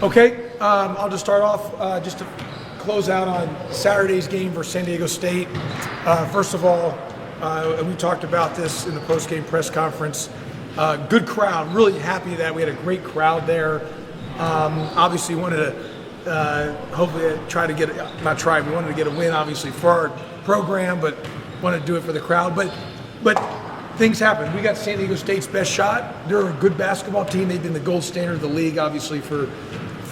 Okay, I'll just start off just to close out on Saturday's game versus San Diego State. First of all, we talked about this in the post-game press conference. Good crowd, really happy that we had a great crowd there. Obviously wanted to hopefully try to get, we wanted to get a win obviously for our program, but wanted to do it for the crowd. But things happen. We got San Diego State's best shot. They're a good basketball team. They've been the gold standard of the league obviously for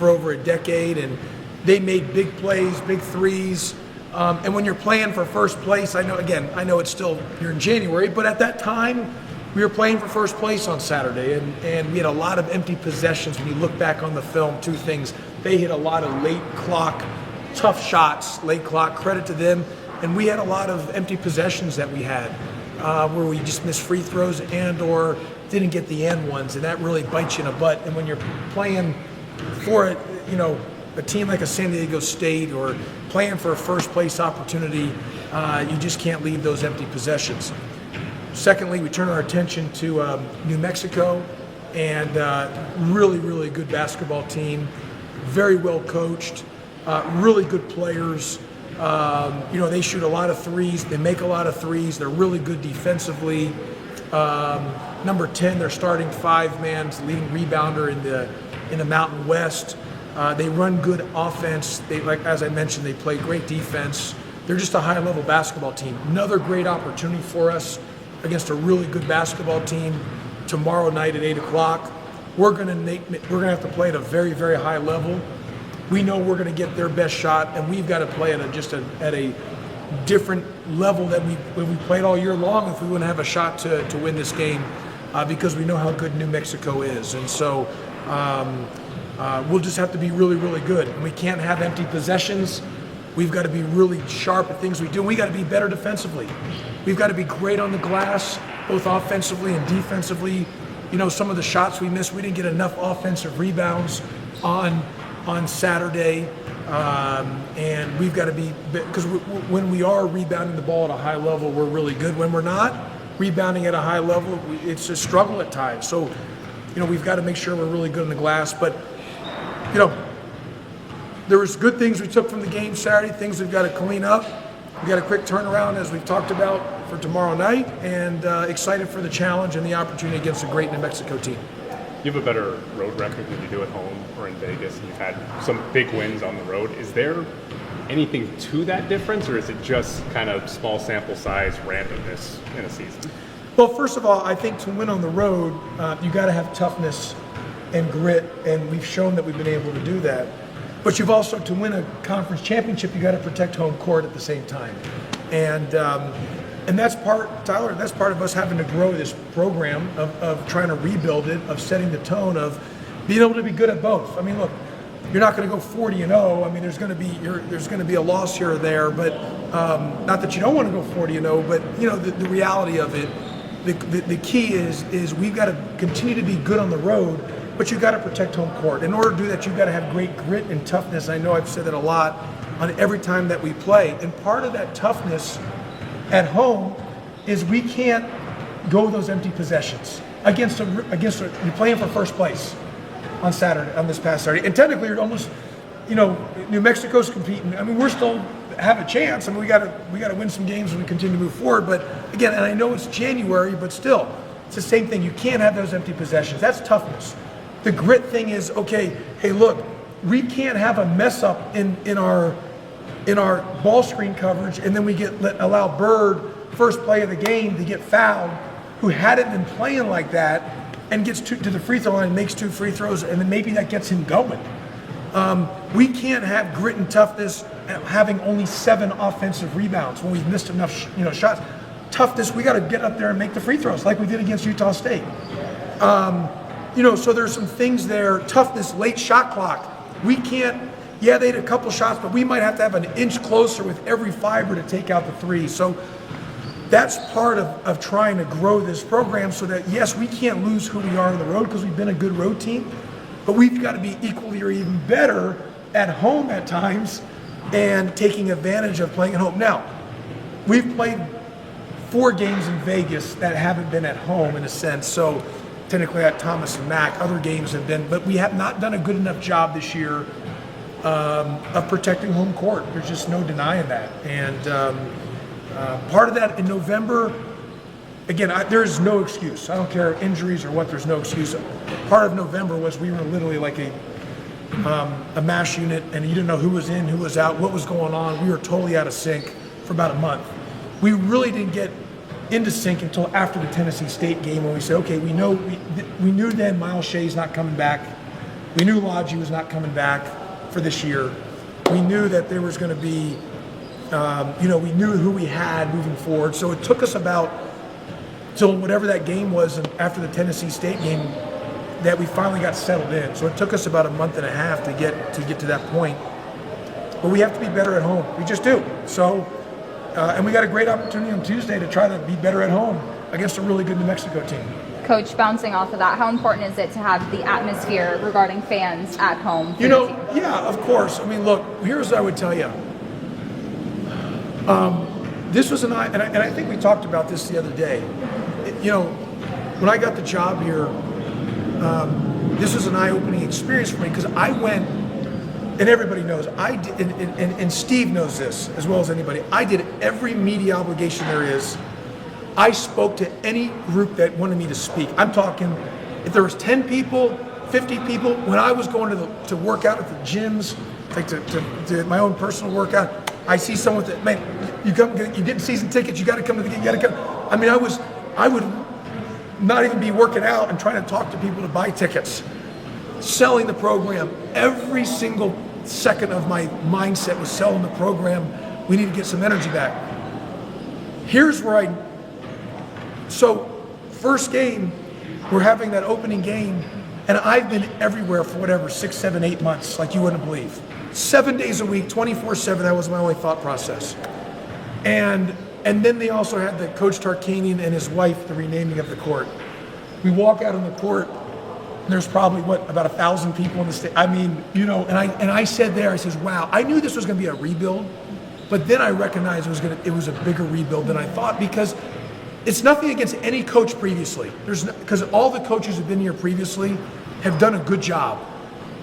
over a decade, and they made big plays, big threes. And when you're playing for first place, I know it's still, you're in January, but at that time, we were playing for first place on Saturday, and we had a lot of empty possessions. When you look back on the film, two things. They hit a lot of late clock, tough shots, late clock, credit to them. And we had a lot of empty possessions that we had where we just missed free throws and or didn't get the end ones, and that really bites you in the butt. And when you're playing for a team like a San Diego State or playing for a first place opportunity, you just can't leave those empty possessions. Secondly, we turn our attention to New Mexico, and really, really good basketball team, very well coached, really good players. They shoot a lot of threes, they make a lot of threes, they're really good defensively. Number 10, their starting five-man's leading rebounder in the Mountain West. They run good offense. As I mentioned, they play great defense. They're just a high-level basketball team. Another great opportunity for us against a really good basketball team tomorrow night at 8 o'clock. We're gonna have to play at a very, very high level. We know we're gonna get their best shot, and we've got to play at a different level that we played all year long if we want to have a shot to win this game, because we know how good New Mexico is. And so we'll just have to be really, really good. And we can't have empty possessions. We've got to be really sharp at things we do. We got to be better defensively. We've got to be great on the glass, both offensively and defensively. Some of the shots we missed, we didn't get enough offensive rebounds on Saturday. And we've got to be, because when we are rebounding the ball at a high level, we're really good. When we're not rebounding at a high level, it's a struggle at times. So, we've got to make sure we're really good on the glass. But, there was good things we took from the game Saturday, things we've got to clean up. We got a quick turnaround, as we've talked about, for tomorrow night, and excited for the challenge and the opportunity against a great New Mexico team. You have a better road record than you do at home or in Vegas, and you've had some big wins on the road. Is there anything to that difference, or is it just kind of small sample size randomness in a season? Well, first of all, I think to win on the road, you got to have toughness and grit, and we've shown that we've been able to do that. But you've also, to win a conference championship, you got to protect home court at the same time. And that's Tyler, that's part of us having to grow this program of trying to rebuild it, of setting the tone, of being able to be good at both. I mean, look, you're not going to go 40-0. I mean, there's going to be a loss here or there, but not that you don't want to go 40-0, but the reality of it, the key is we've got to continue to be good on the road, but you've got to protect home court. In order to do that, you've got to have great grit and toughness. I know I've said that a lot on every time that we play, and part of that toughness at home is we can't go those empty possessions against you're playing for first place on this past Saturday, and technically you're almost, New Mexico's competing. I mean, we're still have a chance. I mean, we got to win some games as we continue to move forward. But again, and I know it's January, but still, it's the same thing. You can't have those empty possessions. That's toughness. The grit thing is, okay, hey, look, we can't have a mess up in our ball screen coverage, and then we allow Bird, first play of the game, to get fouled, who hadn't been playing like that, and gets to the free throw line, makes 2 free throws, and then maybe that gets him going. We can't have grit and toughness having only 7 offensive rebounds when we've missed enough shots. Toughness, we got to get up there and make the free throws like we did against Utah State. So there's some things there. Toughness, late shot clock. We can't, they had a couple shots, but we might have to have an inch closer with every fiber to take out the three. So that's part of trying to grow this program so that, yes, we can't lose who we are on the road because we've been a good road team, but we've got to be equally or even better at home at times and taking advantage of playing at home. Now, we've played 4 games in Vegas that haven't been at home in a sense, so technically at Thomas and Mack. Other games have been, but we have not done a good enough job this year of protecting home court. There's just no denying that. And part of that in November, again, there's no excuse. I don't care injuries or what, there's no excuse. Part of November was we were literally like a mash unit, and you didn't know who was in, who was out, what was going on. We were totally out of sync for about a month. We really didn't get into sync until after the Tennessee State game, when we said, okay, we knew then Miles Shea's not coming back. We knew Lodge was not coming back for this year. We knew that there was going to be, we knew who we had moving forward. So it took us about till whatever that game was, and after the Tennessee State game, that we finally got settled in. So it took us about a month and a half to get to that point. But we have to be better at home. We just do. So, and we got a great opportunity on Tuesday to try to be better at home against a really good New Mexico team. Coach, bouncing off of that, how important is it to have the atmosphere regarding fans at home? Yeah, of course. I mean, look, here's what I would tell you. This was and I think we talked about this the other day. When I got the job here, this was an eye-opening experience for me, because I went, and everybody knows, I did, and Steve knows this as well as anybody, I did every media obligation there is. I spoke to any group that wanted me to speak. I'm talking, if there was 10 people, 50 people, when I was going to work out at the gyms, like to my own personal workout, I see someone that, man, you get season tickets, you got to come to the game, you got to come. I mean, I would not even be working out and trying to talk to people to buy tickets, selling the program. Every single second of my mindset was selling the program. We need to get some energy back. Here's where so first game, we're having that opening game, and I've been everywhere for whatever, 6, 7, 8 months, like you wouldn't believe. 7 days a week, 24/7, that was my only thought process. And then they also had the Coach Tarkanian and his wife, the renaming of the court. We walk out on the court, and there's probably, about 1,000 people in the state. I mean, and I said there, I says, wow, I knew this was going to be a rebuild, but then I recognized it was a bigger rebuild than I thought, because it's nothing against any coach previously. Because all the coaches who've been here previously have done a good job.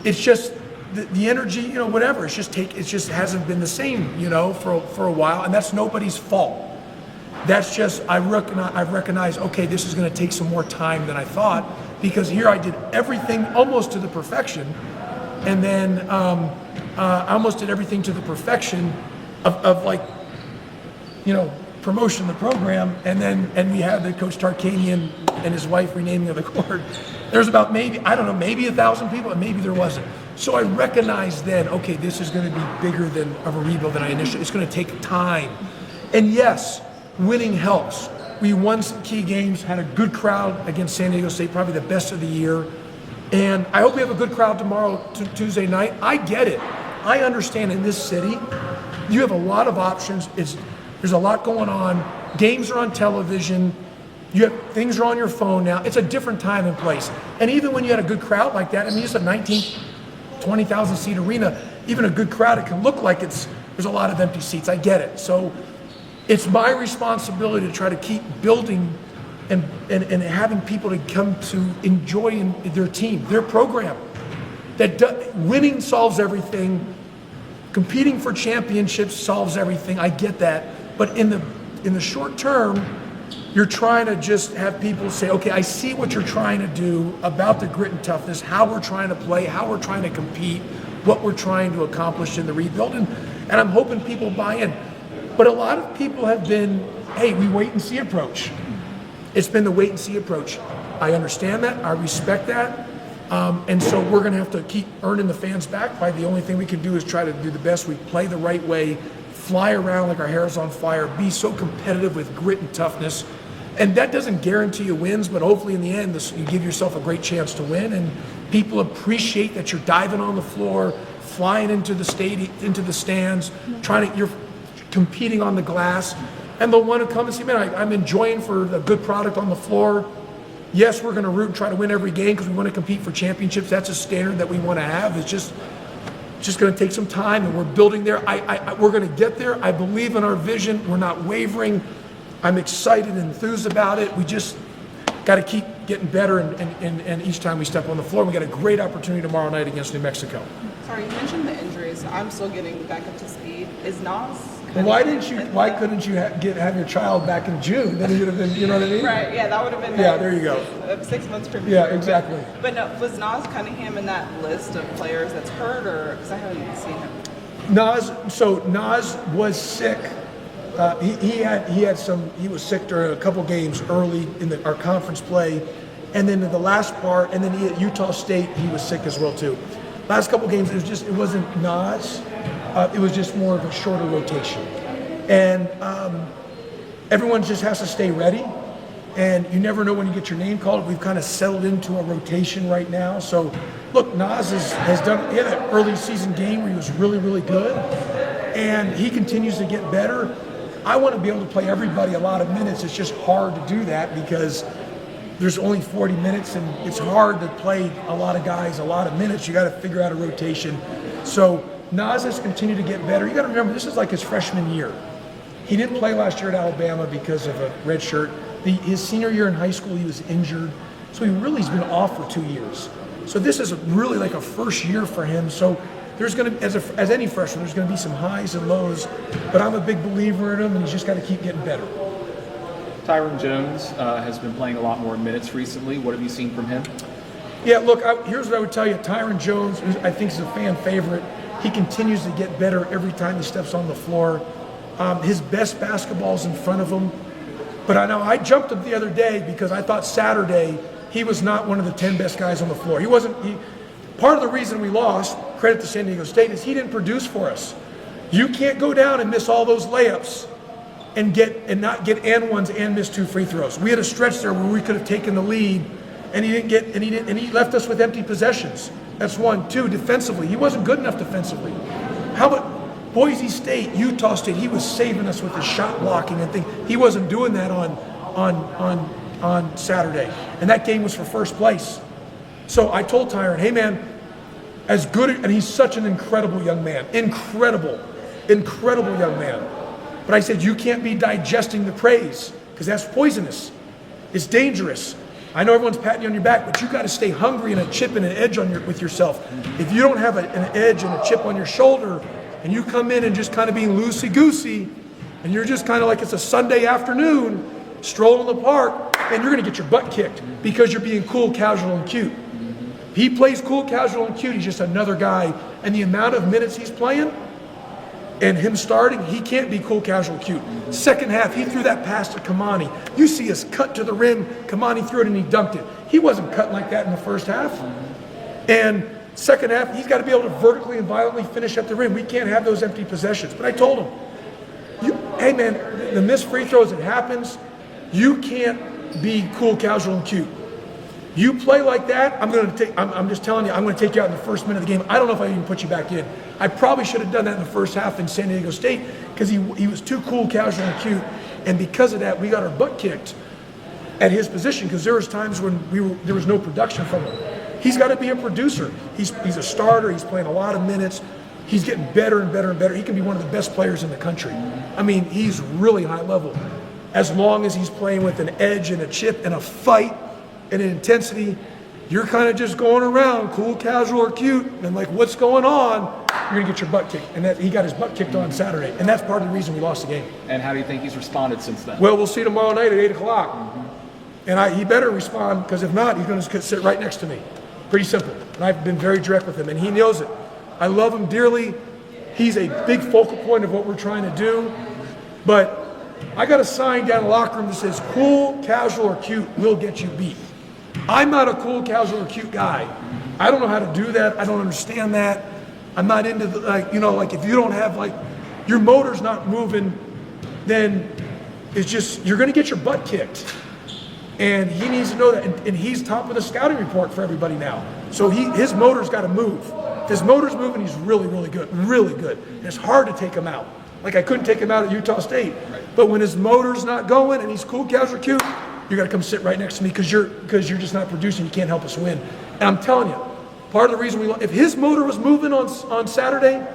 It's just the energy, whatever. It just hasn't been the same, for a while, and that's nobody's fault. That's just I've recognized. Okay, this is going to take some more time than I thought, because here I did everything almost to the perfection, and then I almost did everything to the perfection of promotion of the program, and we had the Coach Tarkanian and his wife renaming of the court. There's about maybe 1,000 people, and maybe there wasn't. So I recognized then, okay, this is going to be bigger of a rebuild than I initially. It's going to take time, and yes, winning helps. We won some key games, had a good crowd against San Diego State, probably the best of the year, and I hope we have a good crowd tomorrow, Tuesday night. I get it. I understand in this city, you have a lot of options. There's a lot going on. Games are on television. Things are on your phone now. It's a different time and place. And even when you had a good crowd like that, I mean, it's a 20,000 seat arena. Even a good crowd, it can look like there's a lot of empty seats. I get it. So it's my responsibility to try to keep building and having people to come to enjoy their team, their program. Winning solves everything. Competing for championships solves everything. I get that. But in the short term, you're trying to just have people say, okay, I see what you're trying to do about the grit and toughness, how we're trying to play, how we're trying to compete, what we're trying to accomplish in the rebuild, and I'm hoping people buy in. But a lot of people have been, hey, we wait and see approach. It's been the wait and see approach. I understand that, I respect that, and so we're gonna have to keep earning the fans back. By the only thing we can do is try to do the best. We play the right way, fly around like our hair is on fire, be so competitive with grit and toughness. And that doesn't guarantee you wins, but hopefully in the end, you give yourself a great chance to win, and people appreciate that you're diving on the floor, flying into the stadium, into the stands, you're competing on the glass, and they'll want to come and say, man, I'm enjoying for a good product on the floor. Yes, we're going to root and try to win every game because we want to compete for championships. That's a standard that we want to have. It's just going to take some time, and we're building there. We're going to get there. I believe in our vision. We're not wavering. I'm excited and enthused about it. got to keep getting better, and each time we step on the floor. We got a great opportunity tomorrow night against New Mexico. Sorry, you mentioned the injuries. I'm still getting back up to speed. Is Nas? Why couldn't you have your child back in June? Then it would have been, you know what I mean? Right. Yeah, that would have been. Yeah, there you go. 6 months premature. Yeah, exactly. But no, was Nas Cunningham in that list of players that's hurt, or because I haven't even seen him? Nas was sick. He was sick during a couple games early in our conference play, and then in the last part, and then at Utah State he was sick as well too. Last couple games it wasn't Nas. It was just more of a shorter rotation, and everyone just has to stay ready. And you never know when you get your name called. We've kind of settled into a rotation right now. So, look, Nas has done. He had an early season game where he was really, really good, and he continues to get better. I want to be able to play everybody a lot of minutes. It's just hard to do that because there's only 40 minutes, and it's hard to play a lot of guys a lot of minutes. You got to figure out a rotation. So Nas has continued to get better. You got to remember, this is like his freshman year. He didn't play last year at Alabama because of a red shirt. His senior year in high school, he was injured. So he's been off for 2 years. So this is really like a first year for him. So there's going to, as any freshman, there's going to be some highs and lows. But I'm a big believer in him, and he's just got to keep getting better. Tyron Jones has been playing a lot more minutes recently. What have you seen from him? Yeah, look, here's what I would tell you. Tyron Jones, I think, is a fan favorite. He continues to get better every time he steps on the floor. His best basketball's in front of him. But I know I jumped him the other day because I thought Saturday he was not one of the 10 best guys on the floor. He wasn't. Part of the reason we lost, credit to San Diego State, is he didn't produce for us. You can't go down and miss all those layups and not get and ones and miss 2 free throws. We had a stretch there where we could have taken the lead, and he left us with empty possessions. That's 1. 2, defensively, he wasn't good enough defensively. How about Boise State, Utah State? He was saving us with his shot blocking and things. He wasn't doing that on Saturday, and that game was for first place. So I told Tyron, hey man, as good, and he's such an incredible young man, incredible young man. But I said, you can't be digesting the praise because that's poisonous. It's dangerous. I know everyone's patting you on your back, but you got to stay hungry and a chip and an edge with yourself. If you don't have an edge and a chip on your shoulder, and you come in and just kind of being loosey-goosey, and you're just kind of like it's a Sunday afternoon, strolling the park, and you're going to get your butt kicked because you're being cool, casual, and cute. He plays cool, casual, and cute. He's just another guy. And the amount of minutes he's playing, and him starting, he can't be cool, casual, cute. Second half, he threw that pass to Kamani. You see us cut to the rim. Kamani threw it and he dunked it. He wasn't cutting like that in the first half. And second half, he's got to be able to vertically and violently finish at the rim. We can't have those empty possessions. But I told him, hey man, the missed free throws, it happens. You can't be cool, casual, and cute. You play like that, I'm just telling you, I'm going to take you out in the first minute of the game. I don't know if I even put you back in. I probably should have done that in the first half in San Diego State because he was too cool, casual, and cute. And because of that, we got our butt kicked at his position because there was times when there was no production from him. He's got to be a producer. He's a starter. He's playing a lot of minutes. He's getting better and better and better. He can be one of the best players in the country. I mean, he's really high level. As long as he's playing with an edge and a chip and a fight and an intensity, you're kind of just going around, cool, casual, or cute, and like, what's going on? You're going to get your butt kicked. And he got his butt kicked on Saturday. And that's part of the reason we lost the game. And how do you think he's responded since then? Well, we'll see tomorrow night at 8 o'clock. And he better respond, because if not, he's going to sit right next to me. Pretty simple. And I've been very direct with him, and he knows it. I love him dearly. He's a big focal point of what we're trying to do. But I got a sign down in the locker room that says, cool, casual, or cute will get you beat. I'm not a cool, casual, or cute guy. I don't know how to do that. I don't understand that. I'm not into if you don't have your motor's not moving, then it's just, you're going to get your butt kicked. And he needs to know that. And he's top of the scouting report for everybody now. So his motor's got to move. If his motor's moving, he's really, really good. Really good. And it's hard to take him out. Like I couldn't take him out at Utah State. But when his motor's not going and he's cool, casual, cute, you got to come sit right next to me because you're just not producing. You can't help us win. And I'm telling you, part of the reason if his motor was moving on Saturday,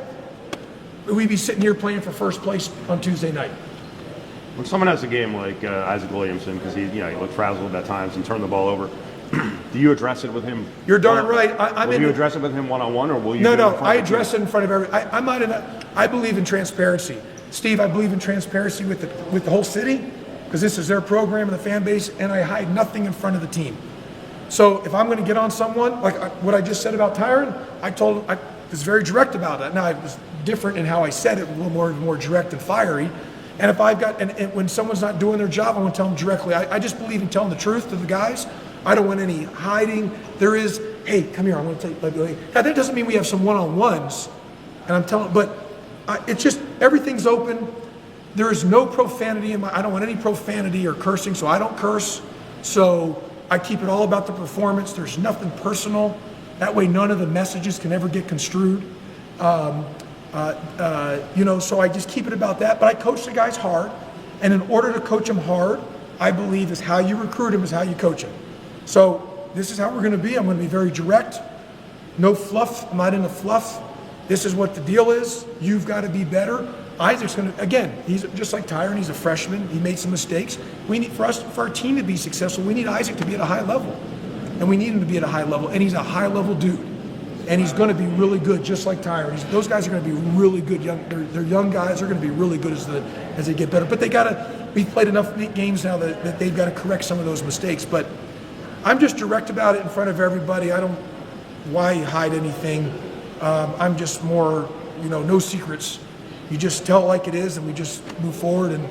we'd be sitting here playing for first place on Tuesday night. When someone has a game like Isaac Williamson, because he looked frazzled at times and turned the ball over, do you address it with him? You're darn right. Will you address it with him one-on-one, or will you? No. I address it in front of every. I believe in transparency, Steve. I believe in transparency with the whole city, because this is their program and the fan base, and I hide nothing in front of the team. So if I'm going to get on someone, like what I just said about Tyron, I was very direct about it. Now I was different in how I said it, a little more direct and fiery. And if I've got, and when someone's not doing their job, I want to tell them directly. I just believe in telling the truth to the guys. I don't want any hiding. There is, hey, come here, I want to tell you. Now that doesn't mean we have some one-on-ones, and I'm telling, but it's just, everything's open. There is no profanity in I don't want any profanity or cursing, so I don't curse. So I keep it all about the performance. There's nothing personal. That way none of the messages can ever get construed. So I just keep it about that. But I coach the guys hard, and in order to coach them hard, I believe is how you recruit them is how you coach them. So this is how we're going to be. I'm going to be very direct. No fluff. I'm not into fluff. This is what the deal is. You've got to be better. Isaac's going to, again, he's just like Tyron. He's a freshman. He made some mistakes. We need, for our team to be successful, we need Isaac to be at a high level. And we need him to be at a high level. And he's a high level dude. And he's going to be really good, just like Tyron. Those guys are going to be really good. They're young guys. They're going to be really good as they get better. But we've played enough games now that they've got to correct some of those mistakes. But I'm just direct about it in front of everybody. Why hide anything? I'm just more, no secrets. You just tell it like it is, and we just move forward. And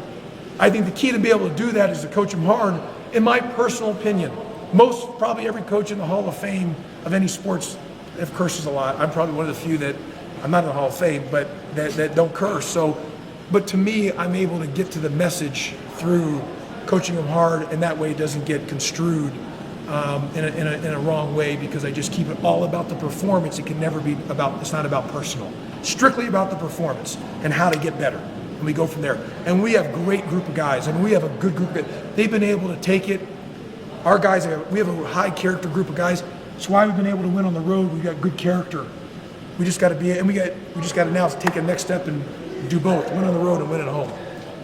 I think the key to be able to do that is to coach them hard. In my personal opinion, probably every coach in the Hall of Fame of any sports have curses a lot. I'm probably one of the few that, I'm not in the Hall of Fame, but that don't curse. So, but to me, I'm able to get to the message through coaching them hard, and that way it doesn't get construed in a wrong way, because I just keep it all about the performance. It can never be it's not about personal. Strictly about the performance and how to get better. And we go from there. And we have a great group of guys. I mean, we have a good group of guys. They've been able to take it. Our guys, we have a high character group of guys. That's why we've been able to win on the road. We've got good character. We just got to be, and we just got to now take a next step and do both. Win on the road and win at home.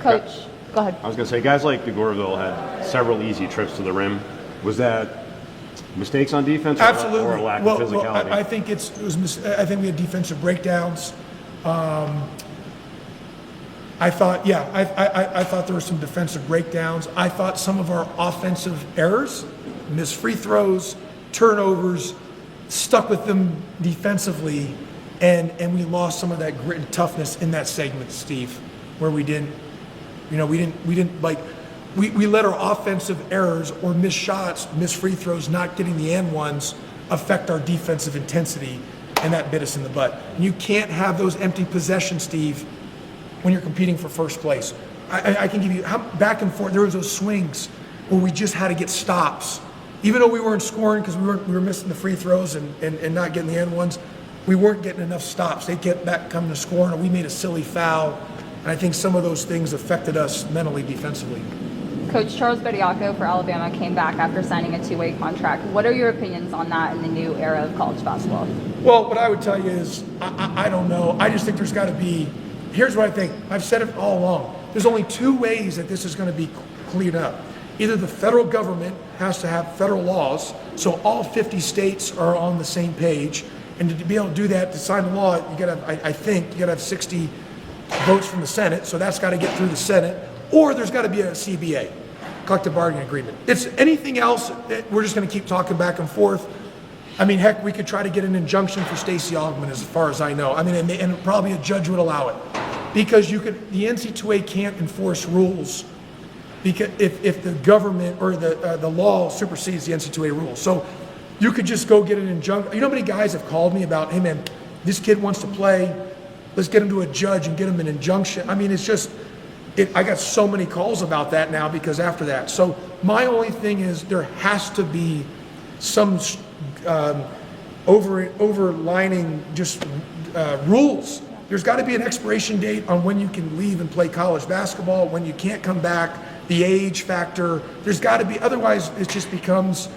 Coach, go ahead. I was going to say, guys like DeGorville had several easy trips to the rim. Was that mistakes on defense, Absolutely. Or a lack of physicality? Well, I think I think we had defensive breakdowns. I thought there were some defensive breakdowns. I thought some of our offensive errors, missed free throws, turnovers, stuck with them defensively, and we lost some of that grit and toughness in that segment, Steve, where we didn't we let our offensive errors or missed shots, missed free throws, not getting the and ones affect our defensive intensity, and that bit us in the butt. And you can't have those empty possessions, Steve, when you're competing for first place. I can give you back and forth. There was those swings where we just had to get stops, even though we weren't scoring because we were missing the free throws and not getting the end ones. We weren't getting enough stops. They kept back coming to scoring, or we made a silly foul. And I think some of those things affected us mentally, defensively. Coach Charles Bediako for Alabama came back after signing a two-way contract. What are your opinions on that in the new era of college basketball? Well, what I would tell you is, I don't know. I just think there's got to be, here's what I think. I've said it all along. There's only two ways that this is going to be cleaned up. Either the federal government has to have federal laws, so all 50 states are on the same page, and to be able to do that, to sign the law, you got to, I think, you got to have 60 votes from the Senate, so that's got to get through the Senate, or there's got to be a CBA, collective bargaining agreement. It's anything else, we're just going to keep talking back and forth. I mean, heck, we could try to get an injunction for Stacey Augmon, as far as I know. I mean, and probably a judge would allow it, because the NC2A can't enforce rules because if the government or the law supersedes the NC2A rules. So you could just go get an injunction. You know how many guys have called me about, hey man, this kid wants to play, let's get him to a judge and get him an injunction. I mean, it's just, I got so many calls about that now because after that. So my only thing is there has to be some overlining just rules. There's got to be an expiration date on when you can leave and play college basketball, when you can't come back, the age factor. There's got to be, otherwise it just becomes,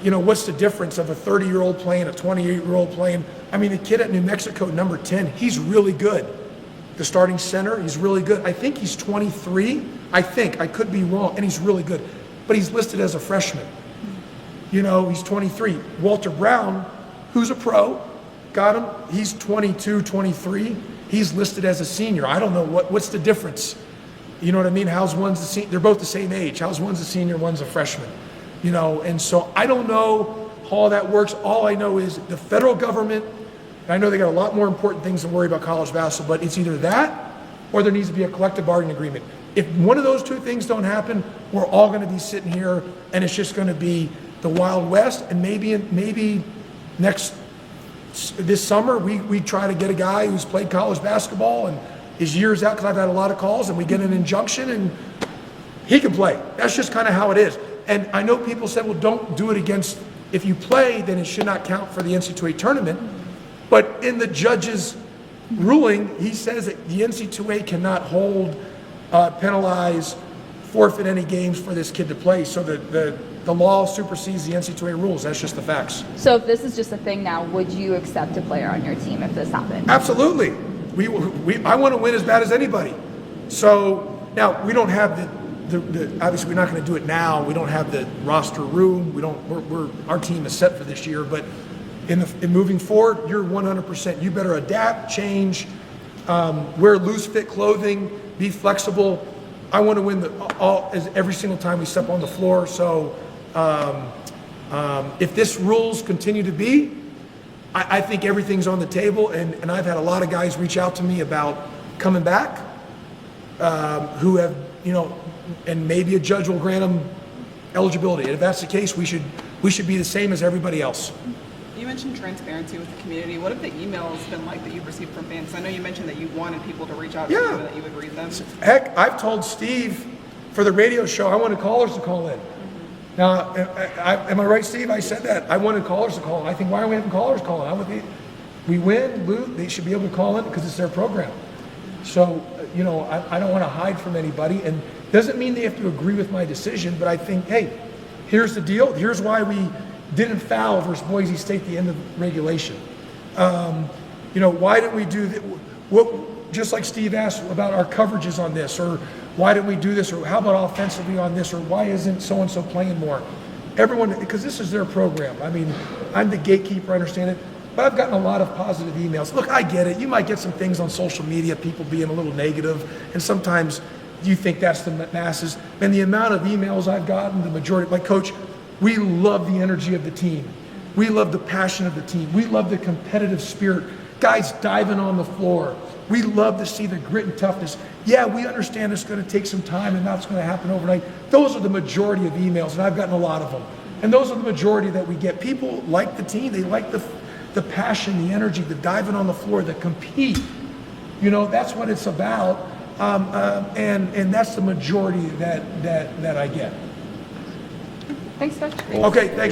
what's the difference of a 30-year-old playing, a 28-year-old playing? I mean, the kid at New Mexico, number 10, he's really good. the starting center. He's really good. I think he's 23. I could be wrong, and he's really good. But he's listed as a freshman. You know, he's 23. Walter Brown, who's a pro, got him. He's 22, 23. He's listed as a senior. I don't know what's the difference. You know what I mean? How's one's the senior? They're both the same age. How's one's a senior, one's a freshman? You know, and so I don't know how all that works. All I know is the federal government, and I know they got a lot more important things to worry about college basketball, but it's either that or there needs to be a collective bargaining agreement. If one of those two things don't happen, we're all going to be sitting here and it's just going to be the Wild West. And maybe this summer we try to get a guy who's played college basketball and his year's out, because I've had a lot of calls, and we get an injunction and he can play. That's just kind of how it is. And I know people said, well, don't do it against, if you play, then it should not count for the NCAA tournament. But in the judge's ruling, he says that the NCAA cannot hold, penalize, forfeit any games for this kid to play. So the law supersedes the NCAA rules. That's just the facts. So if this is just a thing now, would you accept a player on your team if this happened? Absolutely. I want to win as bad as anybody. So now we don't have the obviously we're not going to do it now. We don't have the roster room. Our team is set for this year. But in moving forward, you're 100%. You better adapt, change, wear loose fit clothing, be flexible. I want to win every single time we step on the floor. So if this rules continue to be, I think everything's on the table, and I've had a lot of guys reach out to me about coming back, who have, you know, and maybe a judge will grant them eligibility. And if that's the case, we should be the same as everybody else. You mentioned transparency with the community. What have the emails been like that you've received from fans? I know you mentioned that you wanted people to reach out to you and that you would read them. Heck, I've told Steve for the radio show, I wanted callers to call in. Now, am I right, Steve? I said that. I wanted callers to call in. I think, why are we having callers calling? We win, lose, they should be able to call in because it's their program. So, you know, I don't want to hide from anybody. And doesn't mean they have to agree with my decision, but I think, hey, here's the deal. Here's why we didn't foul versus Boise State at the end of regulation. You know, why didn't we do that? Just like Steve asked about our coverages on this, or why didn't we do this, or how about offensively on this, or why isn't so-and-so playing more? Everyone, because this is their program. I mean, I'm the gatekeeper, I understand it, but I've gotten a lot of positive emails. Look, I get it. You might get some things on social media, people being a little negative, and sometimes you think that's the masses. And the amount of emails I've gotten, the majority, like, Coach, we love the energy of the team. We love the passion of the team. We love the competitive spirit. Guys diving on the floor. We love to see the grit and toughness. Yeah, we understand it's going to take some time and that's going to happen overnight. Those are the majority of emails, and I've gotten a lot of them. And those are the majority that we get. People like the team. They like the passion, the energy, the diving on the floor, the compete. You know, that's what it's about. And that's the majority that I get. Thanks, Coach. Okay, thanks.